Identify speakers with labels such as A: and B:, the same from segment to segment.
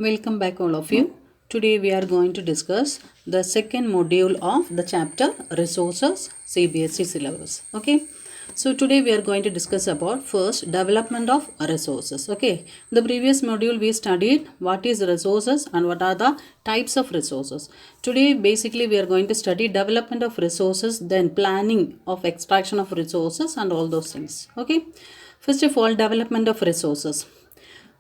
A: Welcome back all of you. Today we are going to discuss the second module of the chapter Resources CBSE syllabus. Okay. So today we are going to discuss about first development of resources. Okay. The previous module we studied what is resources and what are the types of resources. Today basically we are going to study development of resources, then planning of extraction of resources and all those things. Okay. First of all, development of resources.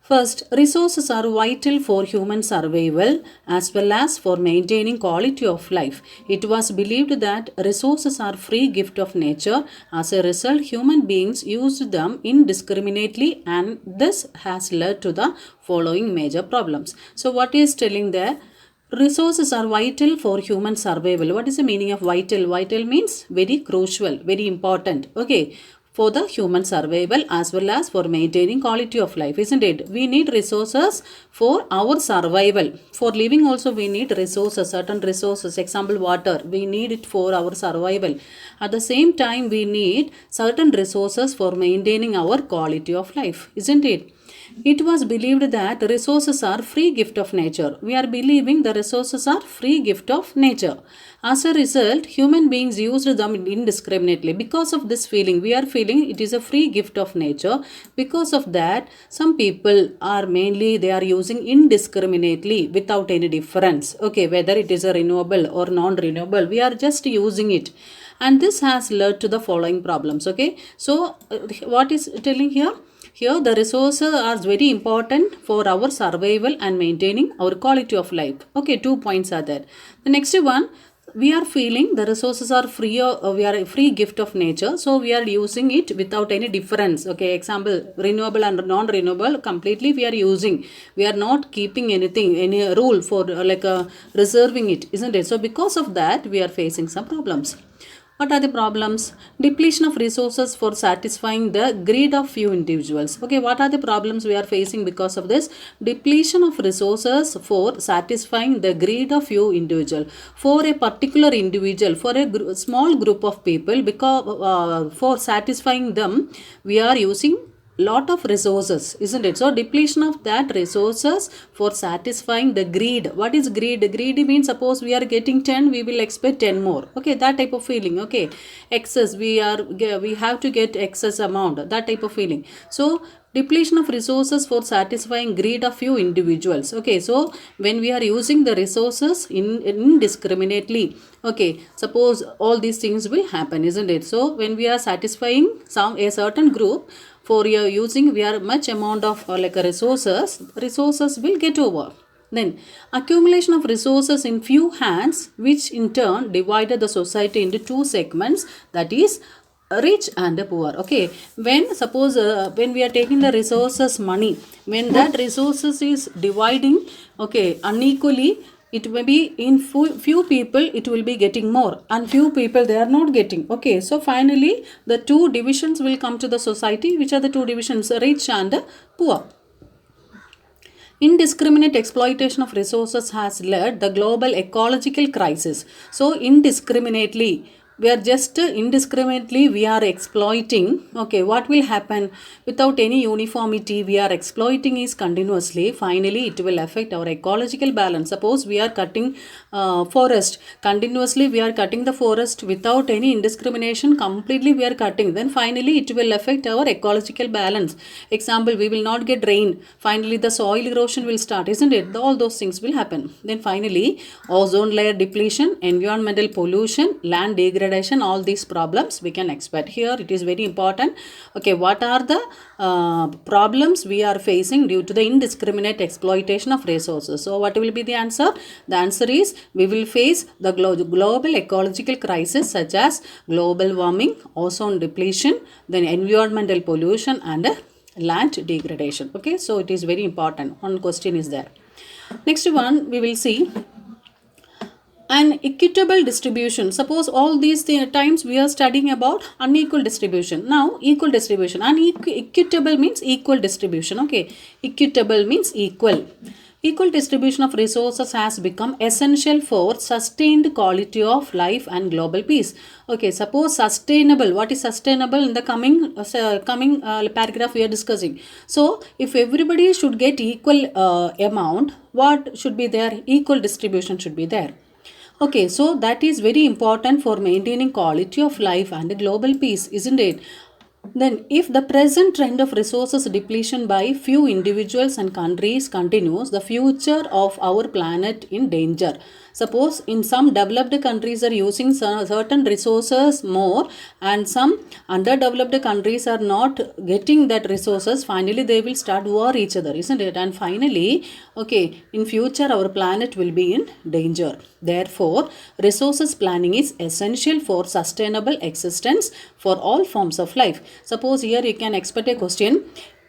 A: First, resources are vital for human survival as well as for maintaining quality of life. It was believed that resources are free gift of nature. As a result, human beings used them indiscriminately, and this has led to the following major problems. So what is telling there? Resources are vital for human survival. What is the meaning of vital? Vital means very crucial, very important. Okay, for the human survival as well as for maintaining quality of life, isn't it? We need resources for our survival. For living also we need resources, certain resources. Example, water. We need it for our survival. At the same time, we need certain resources for maintaining our quality of life, isn't it? It was believed that resources are free gift of nature. We are believing the resources are free gift of nature. As a result, human beings used them indiscriminately. Because of this feeling, we are feeling it is a free gift of nature. Because of that, some people are mainly they are using indiscriminately without any difference. Okay, whether it is a renewable or non-renewable, we are just using it. And this has led to the following problems. Okay, so what is telling here? Here the resources are very important for our survival and maintaining our quality of life. Okay, 2 points are there. The next one, we are feeling the resources are free, we are a free gift of nature, so we are using it without any difference. Okay, example, renewable and non-renewable completely we are using. We are not keeping anything, any rule for reserving it, isn't it? So because of that, we are facing some problems. What are the problems? Depletion of resources for satisfying the greed of few individuals. Okay, what are the problems we are facing because of this? Depletion of resources for satisfying the greed of few individual. For a particular individual, for a small group of people, because for satisfying them, we are using lot of resources, isn't it? So depletion of that resources for satisfying the greed. What is greed? Greed means suppose we are getting 10, we will expect 10 more. Okay, that type of feeling. Okay, excess, we have to get excess amount, that type of feeling. So depletion of resources for satisfying greed of few individuals. Okay, so when we are using the resources indiscriminately, okay, suppose all these things will happen, isn't it? So when we are satisfying a certain group, for your using we are much amount of resources will get over. Then accumulation of resources in few hands, which in turn divided the society into two segments, that is rich and poor. Okay, when suppose when we are taking the resources money, when that resources is dividing, okay, unequally, it may be in few people it will be getting more and few people they are not getting. Okay, so finally the two divisions will come to the society. Which are the two divisions? Rich and poor. Indiscriminate exploitation of resources has led the global ecological crisis. So indiscriminately, we are just indiscriminately we are exploiting. Okay, what will happen? Without any uniformity, we are exploiting is continuously. Finally, it will affect our ecological balance. Suppose we are cutting forest continuously, we are cutting the forest without any indiscrimination, completely we are cutting, then finally it will affect our ecological balance. Example, we will not get rain, finally the soil erosion will start, isn't it? All those things will happen. Then finally ozone layer depletion, environmental pollution, land degradation, all these problems we can expect. Here it is very important. Okay, what are the problems we are facing due to the indiscriminate exploitation of resources? So what will be the answer? The answer is we will face the global ecological crisis such as global warming, ozone depletion, then environmental pollution and land degradation. Okay, so it is very important. One question is there. Next one we will see an equitable distribution. Suppose all these times we are studying about unequal distribution. Now equal distribution. And equitable means equal distribution. Okay, equitable means equal. Equal distribution of resources has become essential for sustained quality of life and global peace. Okay, suppose sustainable. What is sustainable in the coming paragraph we are discussing. So, if everybody should get equal amount, what should be there? Equal distribution should be there. Okay, so that is very important for maintaining quality of life and global peace, isn't it? Then, if the present trend of resources depletion by few individuals and countries continues, the future of our planet in danger. Suppose in some developed countries are using certain resources more and some underdeveloped countries are not getting that resources, finally they will start war each other, isn't it? And finally, okay, in future our planet will be in danger. Therefore, resources planning is essential for sustainable existence for all forms of life. Suppose here you can expect a question,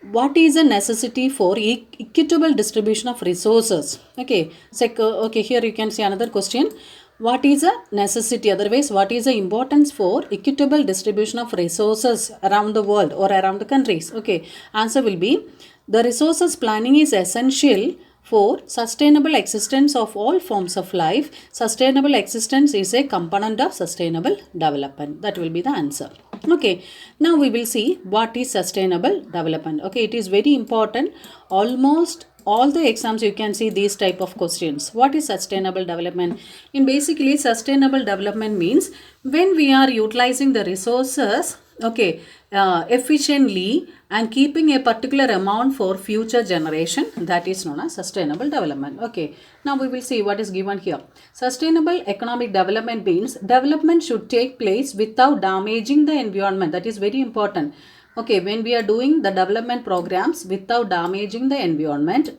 A: what is a necessity for equitable distribution of resources? Okay, okay, here you can see another question, what is a necessity, otherwise what is the importance for equitable distribution of resources around the world or around the countries? Okay, answer will be, the resources planning is essential for sustainable existence of all forms of life. Sustainable existence is a component of sustainable development. That will be the answer. Okay, now we will see what is sustainable development. Okay, it is very important. Almost all the exams you can see these type of questions. What is sustainable development? In basically, sustainable development means when we are utilizing the resources, okay, efficiently and keeping a particular amount for future generation, that is known as sustainable development. Okay, now we will see what is given here. Sustainable economic development means development should take place without damaging the environment. That is very important. Okay, when we are doing the development programs without damaging the environment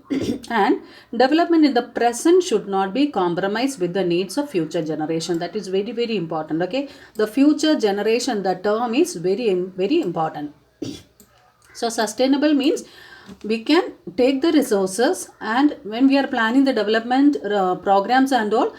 A: and development in the present should not be compromised with the needs of future generation. That is very, very important. Okay, the future generation, the term is very, very important. So, sustainable means we can take the resources, and when we are planning the development programs and all,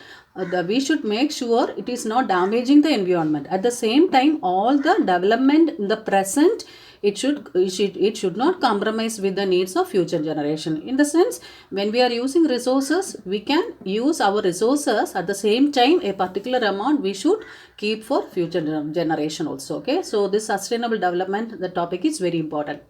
A: we should make sure it is not damaging the environment. At the same time, all the development in the present, it should not compromise with the needs of future generation. In the sense, when we are using resources, we can use our resources, at the same time a particular amount we should keep for future generation also. Okay, so this sustainable development, the topic is very important.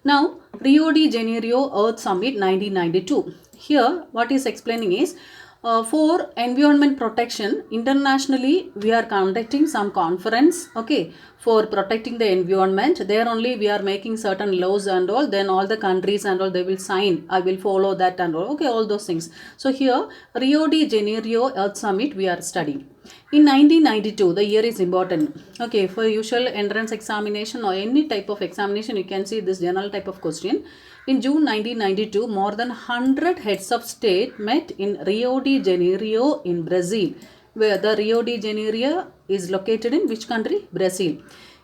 A: Now, Rio de Janeiro Earth Summit 1992. Here, what is explaining is, for environment protection, internationally we are conducting some conference, okay, for protecting the environment. There only we are making certain laws and all, then all the countries and all, they will sign, I will follow that and all, okay, all those things. So here, Rio de Janeiro Earth Summit we are studying. In 1992, the year is important. Okay, for usual entrance examination or any type of examination, you can see this general type of question. In June 1992, more than 100 heads of state met in Rio de Janeiro in Brazil, where the Rio de Janeiro is located in which country? Brazil.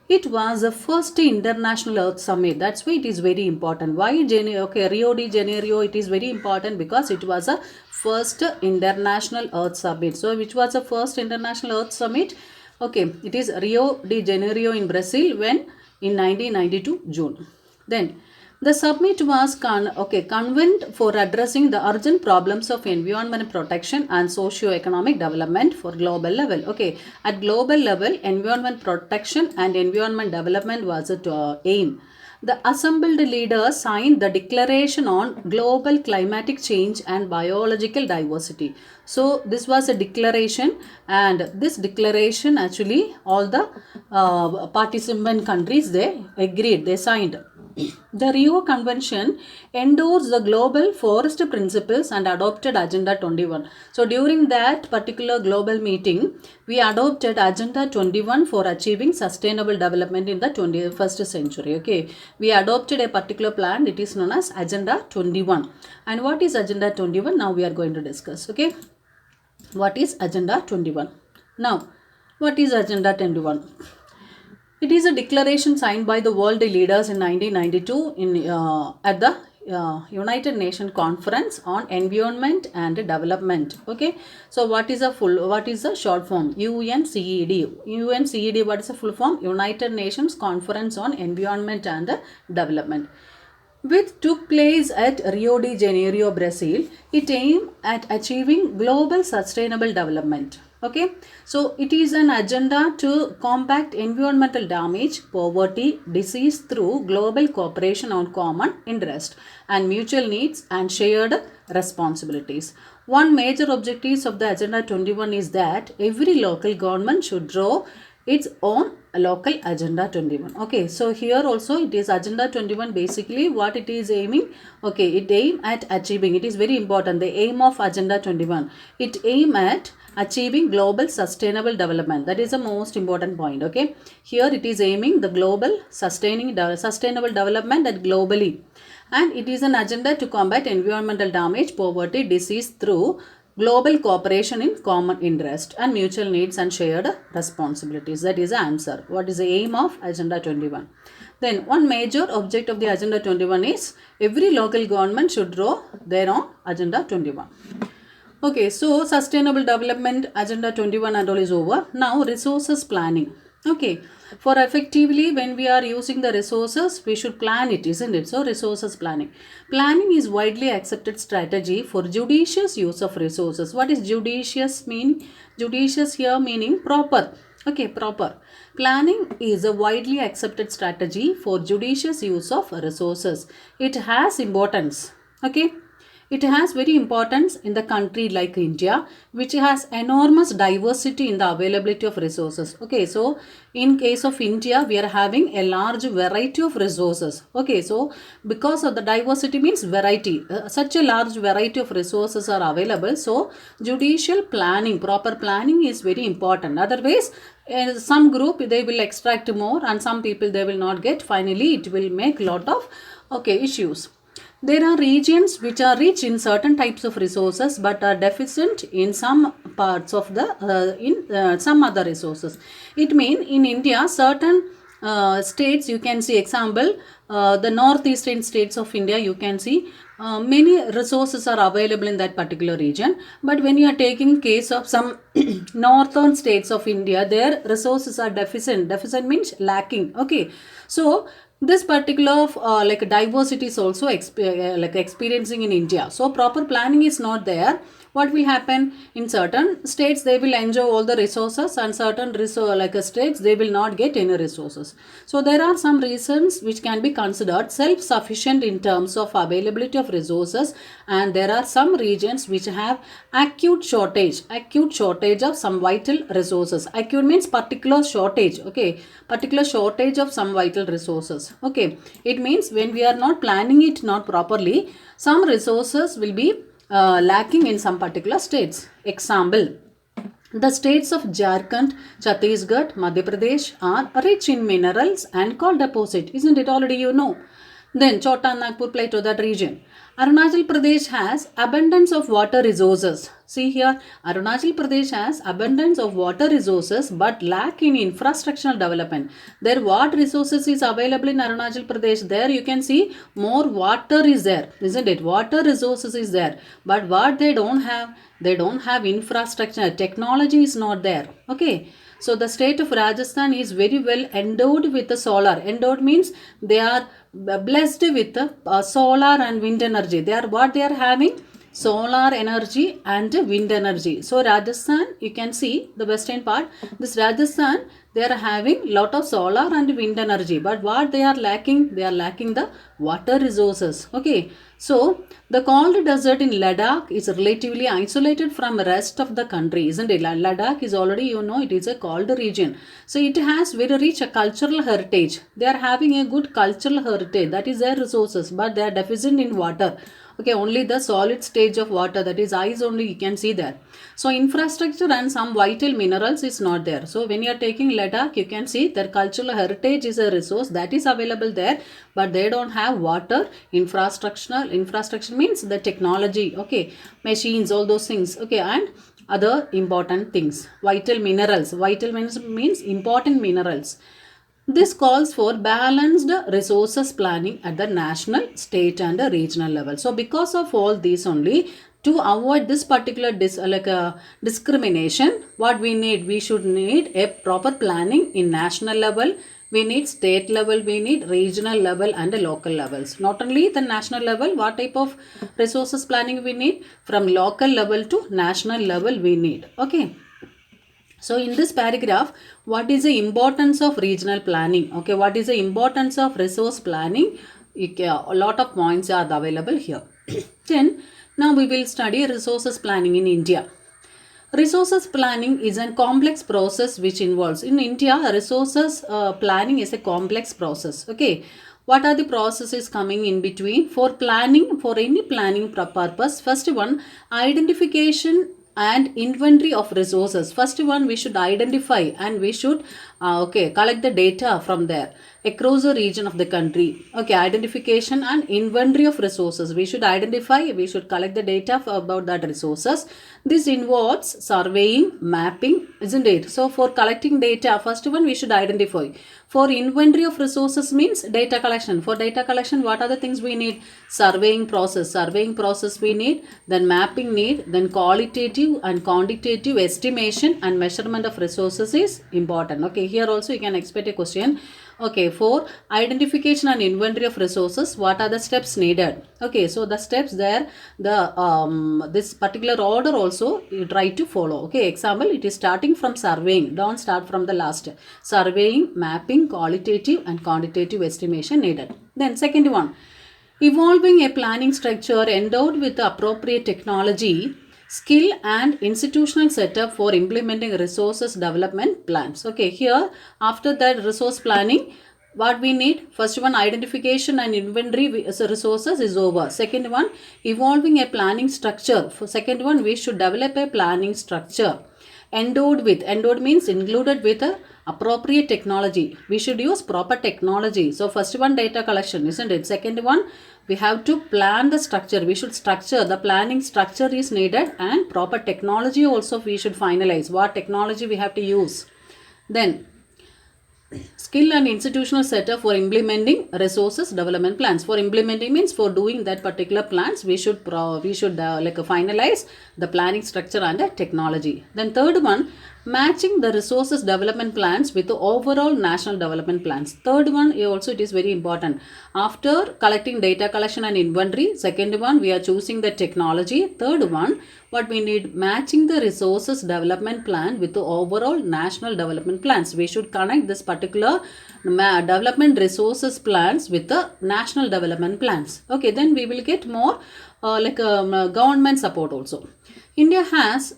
A: It was the first international Earth Summit. That's why it is very important. Why Rio de Janeiro? It is very important because it was a first international Earth Summit. So, which was the first international Earth Summit? Okay, it is Rio de Janeiro in Brazil when in 1992 June. Then the summit was convened for addressing the urgent problems of environment protection and socio-economic development for global level. Okay, at global level, environment protection and environment development was the aim. The assembled leaders signed the Declaration on Global Climatic Change and Biological Diversity. So, this was a declaration, and this declaration actually all the participant countries, they agreed, they signed. The Rio Convention endorsed the global forest principles and adopted Agenda 21. So, during that particular global meeting, we adopted Agenda 21 for achieving sustainable development in the 21st century. Okay, we adopted a particular plan. It is known as Agenda 21. And what is Agenda 21? Now we are going to discuss. Okay, what is Agenda 21? Now, what is Agenda 21? It is a declaration signed by the world leaders in 1992 at the United Nations Conference on Environment and Development. Okay, so what is the short form? UNCED. UNCED, what is the full form? United Nations Conference on Environment and Development. which took place at Rio de Janeiro, Brazil. It aimed at achieving global sustainable development. Okay, so it is an agenda to combat environmental damage, poverty, disease through global cooperation on common interest and mutual needs and shared responsibilities. One major objectives of the Agenda 21 is that every local government should draw its own local Agenda 21. Okay, so here also it is Agenda 21, basically what it is aiming. Okay, it aim at achieving, it is very important, the aim of Agenda 21, it aim at achieving global sustainable development. That is the most important point. Okay, here it is aiming the global sustainable development at globally, and it is an agenda to combat environmental damage, poverty, disease through global cooperation in common interest and mutual needs and shared responsibilities. That is the answer. What is the aim of Agenda 21? Then one major object of the Agenda 21 is every local government should draw their own Agenda 21. Okay, so sustainable development Agenda 21 and all is over. Now resources planning. Okay, for effectively when we are using the resources, we should plan it, isn't it? So resources planning. Planning is widely accepted strategy for judicious use of resources. What is judicious mean? Judicious here meaning proper. Okay, proper. Planning is a widely accepted strategy for judicious use of resources. It has importance. Okay. It has very importance in the country like India, which has enormous diversity in the availability of resources. Okay, so in case of India, we are having a large variety of resources. Okay, so because of the diversity means variety, such a large variety of resources are available. So judicial planning, proper planning is very important. Otherwise, some group they will extract more and some people they will not get. Finally, it will make lot of issues. There are regions which are rich in certain types of resources but are deficient in some parts of the some other resources. It means in India certain states you can see example the northeastern states of India you can see many resources are available in that particular region, but when you are taking case of some northern states of India, their resources are deficient. Deficient means lacking. Okay, so this particular like diversity is also like experiencing in India. So proper planning is not there. What will happen in certain states? They will enjoy all the resources, and certain states they will not get any resources. So there are some reasons which can be considered self-sufficient in terms of availability of resources, and there are some regions which have acute shortage of some vital resources. Acute means particular shortage. Okay, particular shortage of some vital resources. Okay, it means when we are not planning it not properly, some resources will be lacking in some particular states. Example, the states of Jharkhand, Chhattisgarh, Madhya Pradesh are rich in minerals and coal deposit. Isn't it already you know? Then Chota Nagpur Plateau, that region. Arunachal Pradesh has abundance of water resources. See here, Arunachal Pradesh has abundance of water resources but lack in infrastructural development. There what resources is available in Arunachal Pradesh? There you can see more water is there, isn't it? Water resources is there, but what they don't have infrastructure. Technology is not there. Okay. So the state of Rajasthan is very well endowed with the solar. Endowed means they are blessed with the solar and wind energy. They are having solar energy and wind energy. So Rajasthan, you can see the western part. This Rajasthan, they are having lot of solar and wind energy. But what they are lacking? They are lacking the water resources. Okay. So the cold desert in Ladakh is relatively isolated from the rest of the country, isn't it? Ladakh is already, you know, it is a cold region. So it has very rich cultural heritage. They are having a good cultural heritage. That is their resources, but they are deficient in water. Okay, only the solid stage of water, that is ice only you can see there. So infrastructure and some vital minerals is not there. So when you are taking Ladakh, you can see their cultural heritage is a resource that is available there, but they don't have water. Infrastructure means the technology, okay, machines, all those things, okay, and other important things. Vital minerals means important minerals. This calls for balanced resources planning at the national, state and regional level. So because of all these only, to avoid this particular discrimination, what we should need a proper planning in national level, we need state level, we need regional level and local levels. Not only the national level, what type of resources planning we need, from local level to national level we need. Okay. So in this paragraph, what is the importance of regional planning? Okay, what is the importance of resource planning? A lot of points are available here. Then now we will study resources planning in India. Resources planning is a complex process which involves, in India, resources planning is a complex process. Okay, what are the processes coming in between? For planning, for any planning purpose, first one, identification and inventory of resources. First one, we should identify and we should collect the data from there across the region of the country. Okay, identification and inventory of resources. We should identify, we should collect the data about that resources. This involves surveying, mapping, isn't it? So for collecting data, first one we should identify. For inventory of resources means data collection. For data collection, what are the things we need? Surveying process we need, then mapping need, then qualitative and quantitative estimation and measurement of resources is important. Okay, here also you can expect a question. Okay, for identification and inventory of resources, what are the steps needed? Okay, so the steps there, this particular order also you try to follow. Okay, example, it is starting from surveying. Don't start from the last. Surveying, mapping, qualitative and quantitative estimation needed. Then second one, evolving a planning structure endowed with the appropriate technology, skill and institutional setup for implementing resources development plans. Okay, here after that resource planning, what we need, first one, identification and inventory resources is over. Second one, evolving a planning structure. For second one, we should develop a planning structure endowed means included with a appropriate technology. We should use proper technology. So first one, data collection, isn't it? Second one, we have to plan the structure. We should structure, the planning structure is needed, and proper technology also we should finalize. What technology we have to use. Then skill and institutional setup for implementing resources development plans. For implementing means for doing that particular plans, we should finalize the planning structure and the technology. Then third one, matching the resources development plans with the overall national development plans. Third one also, it is very important. After collecting data collection and inventory, second one, we are choosing the technology. Third one, what we need, matching the resources development plan with the overall national development plans. We should connect this particular development resources plans with the national development plans. Okay, then we will get more government support also. India has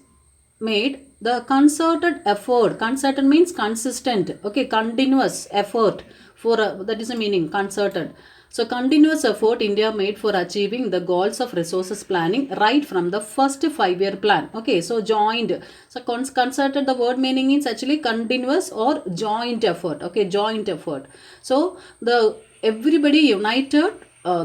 A: made the concerted effort. Concerted means consistent. Okay, continuous effort for that is the meaning, concerted. So continuous effort India made for achieving the goals of resources planning right from the first 5-year plan. Okay, so joined. So concerted, the word meaning is actually continuous or joint effort. Okay, joint effort. So the everybody united,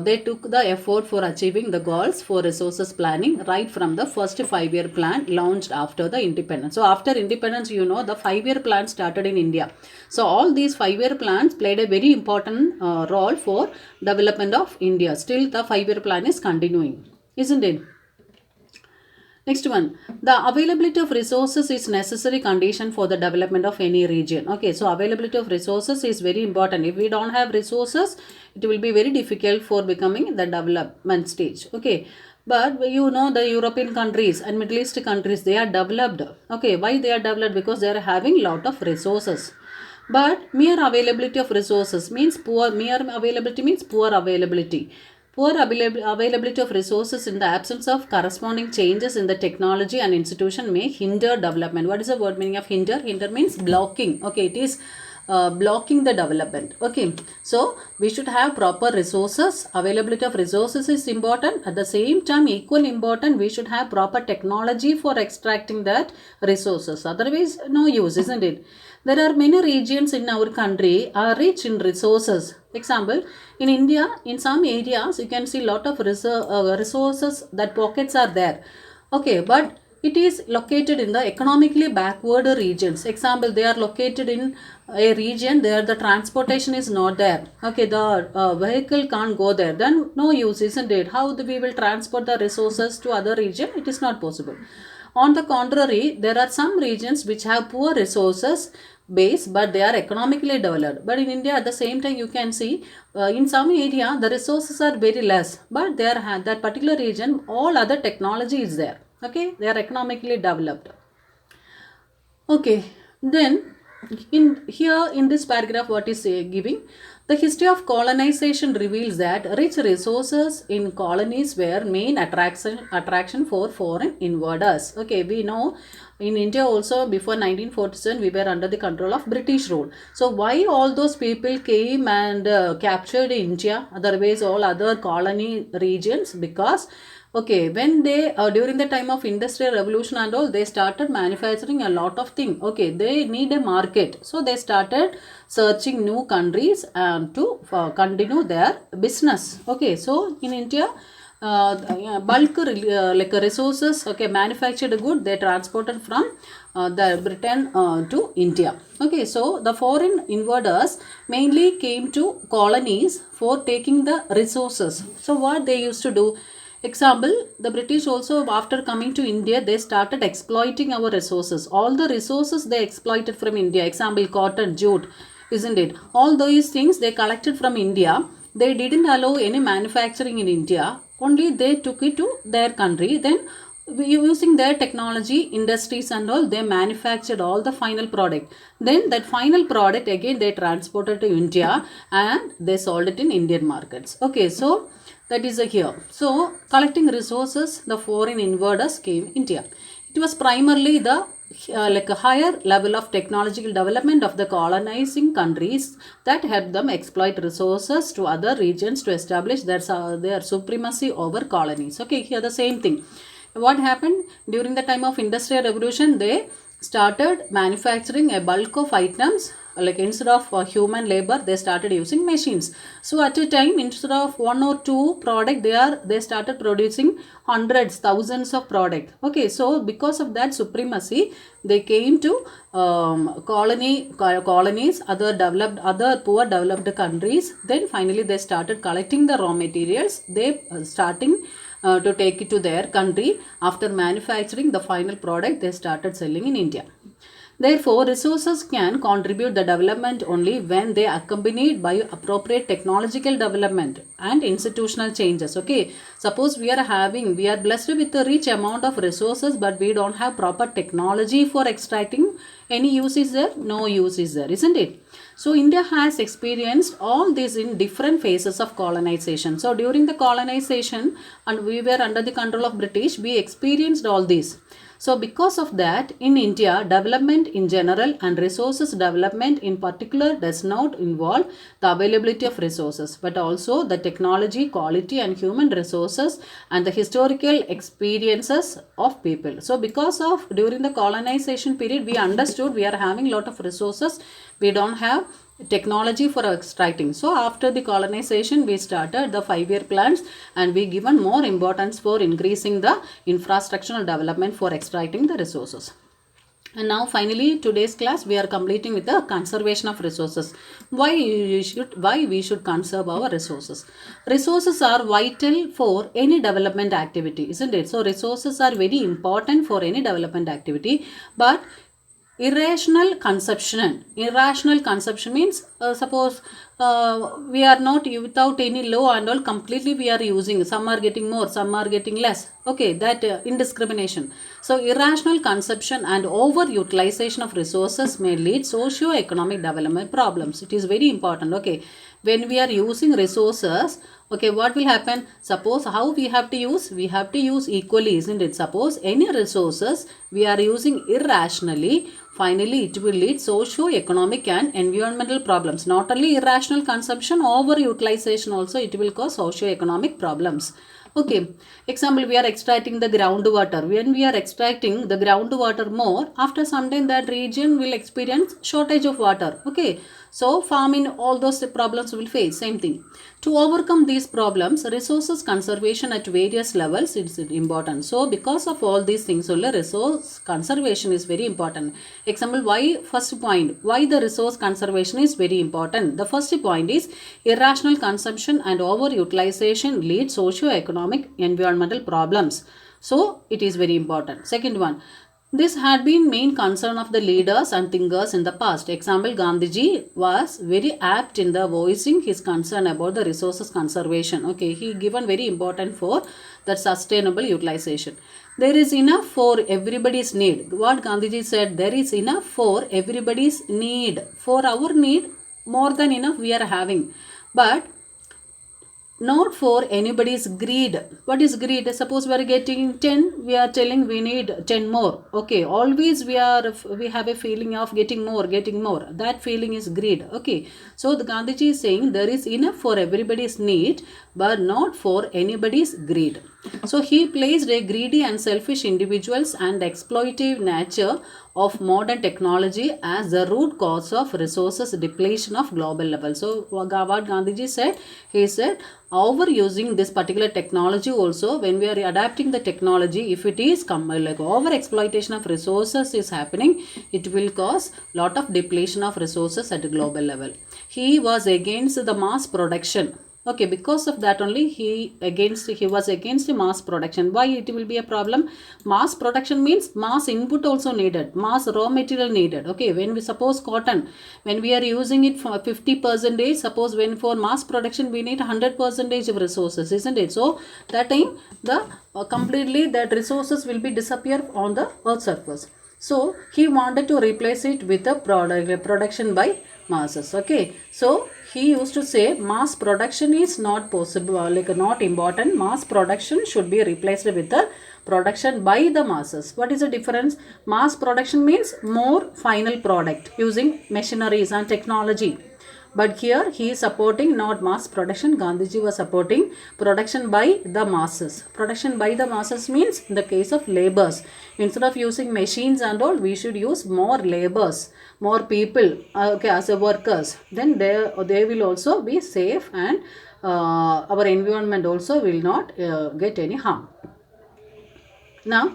A: they took the effort for achieving the goals for resources planning right from the first 5-year plan launched after the independence. So after independence, you know, the 5-year plan started in India. So all these 5-year plans played a very important role for development of India. Still the 5-year plan is continuing, isn't it? Next one, the availability of resources is necessary condition for the development of any region. Okay, so availability of resources is very important. If we don't have resources, it will be very difficult for becoming the development stage. Okay, but you know, the European countries and Middle East countries, they are developed. Okay, why they are developed? Because they are having lot of resources. But mere availability of resources means poor. Mere availability means poor availability. Poor availability of resources in the absence of corresponding changes in the technology and institution may hinder development. What is the word meaning of hinder? Hinder means blocking. Okay, it is blocking the development. Okay, so we should have proper resources. Availability of resources is important. At the same time, equal important, we should have proper technology for extracting that resources. Otherwise, no use, isn't it? There are many regions in our country are rich in resources. Example, in India, in some areas, you can see lot of resources, that pockets are there. Okay, but it is located in the economically backward regions. Example, they are located in a region where the transportation is not there. Okay, the vehicle can't go there. Then no use, isn't it? How we will transport the resources to other region? It is not possible. On the contrary, there are some regions which have poor resources base, but they are economically developed. But in India, at the same time, you can see in some area the resources are very less, but there that particular region all other technology is there. Okay, they are economically developed. Okay, then in this paragraph, what is giving? The history of colonization reveals that rich resources in colonies were main attraction for foreign invaders. Okay, we know in India also before 1947 we were under the control of British rule. So why all those people came and captured India, otherwise all other colony regions? Because okay, when they during the time of industrial revolution and all, they started manufacturing a lot of things. Okay, they need a market, so they started searching new countries to continue their business. Okay, so in India, bulk like resources, okay, manufactured good, they transported from the Britain to India. Okay, so the foreign invaders mainly came to colonies for taking the resources. So what they used to do? Example, the British also after coming to India, they started exploiting our resources. All the resources they exploited from India. Example, cotton, jute, isn't it? All those things they collected from India. They didn't allow any manufacturing in India. Only they took it to their country. Then using their technology, industries and all, they manufactured all the final product. Then that final product again they transported to India and they sold it in Indian markets. Okay, so that is here. So collecting resources, the foreign invaders came India. It was primarily the like a higher level of technological development of the colonizing countries that helped them exploit resources to other regions to establish their supremacy over colonies. Okay, here the same thing. What happened during the time of industrial revolution? They started manufacturing a bulk of items, like instead of human labor they started using machines. So at a time, instead of one or two product, they started producing hundreds, thousands of product. Okay, so because of that supremacy, they came to colonies, other poor developed countries. Then finally they started collecting the raw materials. They starting to take it to their country. After manufacturing the final product, they started selling in India. Therefore, resources can contribute the development only when they are accompanied by appropriate technological development and institutional changes. Okay, suppose we are blessed with a rich amount of resources, but we don't have proper technology for extracting. Any use is there? No use is there, isn't it? So India has experienced all this in different phases of colonization. So during the colonization and we were under the control of British, we experienced all this. So because of that, in India, development in general and resources development in particular does not involve the availability of resources, but also the technology, quality and human resources and the historical experiences of people. So because of during the colonization period, we understood we are having lot of resources, we don't have technology for extracting. So after the colonization, we started the 5-year plans and we given more importance for increasing the infrastructural development for extracting the resources. And now finally today's class we are completing with the conservation of resources. Why we should conserve our resources? Resources are vital for any development activity, isn't it? So resources are very important for any development activity, but irrational consumption means suppose we are not without any law and all, completely we are using, some are getting more, some are getting less. Okay, that indiscrimination. So irrational consumption and over utilization of resources may lead socio-economic development problems. It is very important. Okay, when we are using resources, okay, what will happen? Suppose how we have to use equally, isn't it? Suppose any resources we are using irrationally, finally it will lead socio-economic and environmental problems. Not only irrational consumption, over utilization also it will cause socio-economic problems. Okay, example, we are extracting the groundwater. When we are extracting the groundwater more, after some time that region will experience shortage of water. Okay, So famine, all those problems will face, same thing. To overcome these problems, resources conservation at various levels is important. So because of all these things, resource conservation is very important. Example, why first point, why the resource conservation is very important. The first point is irrational consumption and overutilization lead socio-economic environmental problems. So it is very important. Second one, this had been main concern of the leaders and thinkers in the past. Example, Gandhiji was very apt in the voicing his concern about the resources conservation. Okay, he given very important for the sustainable utilization. There is enough for everybody's need. What Gandhiji said, there is enough for everybody's need. For our need, more than enough we are having. But not for anybody's greed. What is greed? Suppose we are getting 10, we are telling we need 10 more. Okay, always we have a feeling of getting more. That feeling is greed. Okay, so the Gandhiji is saying there is enough for everybody's need, but not for anybody's greed. So he placed a greedy and selfish individuals and exploitative nature of modern technology as the root cause of resources depletion of global level. So what Gandhiji said, he said overusing this particular technology also, when we are adapting the technology, if it is like over exploitation of resources is happening, it will cause lot of depletion of resources at a global level. He was against the mass production. Okay, because of that only he was against mass production. Why it will be a problem? Mass production means mass input also needed, mass raw material needed. Okay, when we suppose cotton, when we are using it for 50%, suppose when for mass production we need 100% of resources, isn't it? So that time the completely that resources will be disappear on the earth surface. So he wanted to replace it with a production by masses. Okay, so he used to say mass production is not possible, like not important. Mass production should be replaced with the production by the masses. What is the difference? Mass production means more final product using machineries and technology. But here he is supporting not mass production. Gandhiji was supporting production by the masses. Production by the masses means in the case of labors. Instead of using machines and all, we should use more labors, more people, okay, as a workers. Then they will also be safe, and our environment also will not get any harm. Now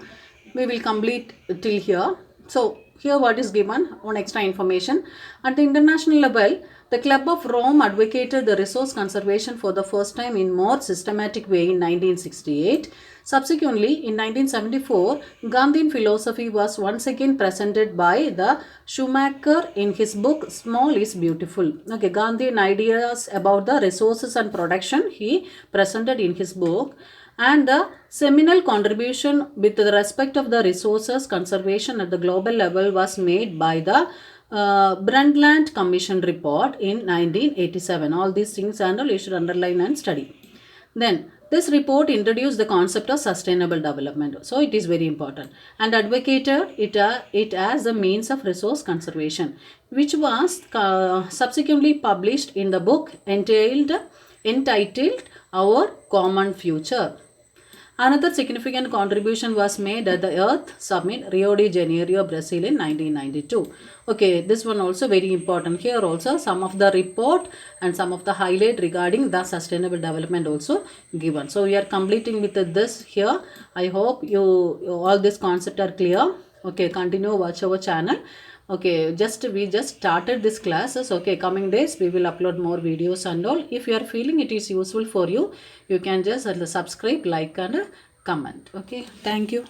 A: we will complete till here. So here what is given on extra information. At the international level, the Club of Rome advocated the resource conservation for the first time in more systematic way in 1968. Subsequently, in 1974, Gandhian philosophy was once again presented by the Schumacher in his book Small is Beautiful. Okay, Gandhian ideas about the resources and production he presented in his book. And the seminal contribution with respect of the resources conservation at the global level was made by the Brundtland Commission report in 1987. All these things and all you should underline and study. Then this report introduced the concept of sustainable development. So it is very important, and advocated it as a means of resource conservation, which was subsequently published in the book entitled Our Common Future. Another significant contribution was made at the Earth Summit, Rio de Janeiro, Brazil in 1992. Okay, this one also very important. Here also some of the report and some of the highlight regarding the sustainable development also given. So we are completing with this here. I hope you all this concept are clear. Okay, continue watch our channel. Okay, we just started this classes. Okay, coming days we will upload more videos and all. If you are feeling it is useful for you, you can just subscribe, like and comment. Okay, thank you.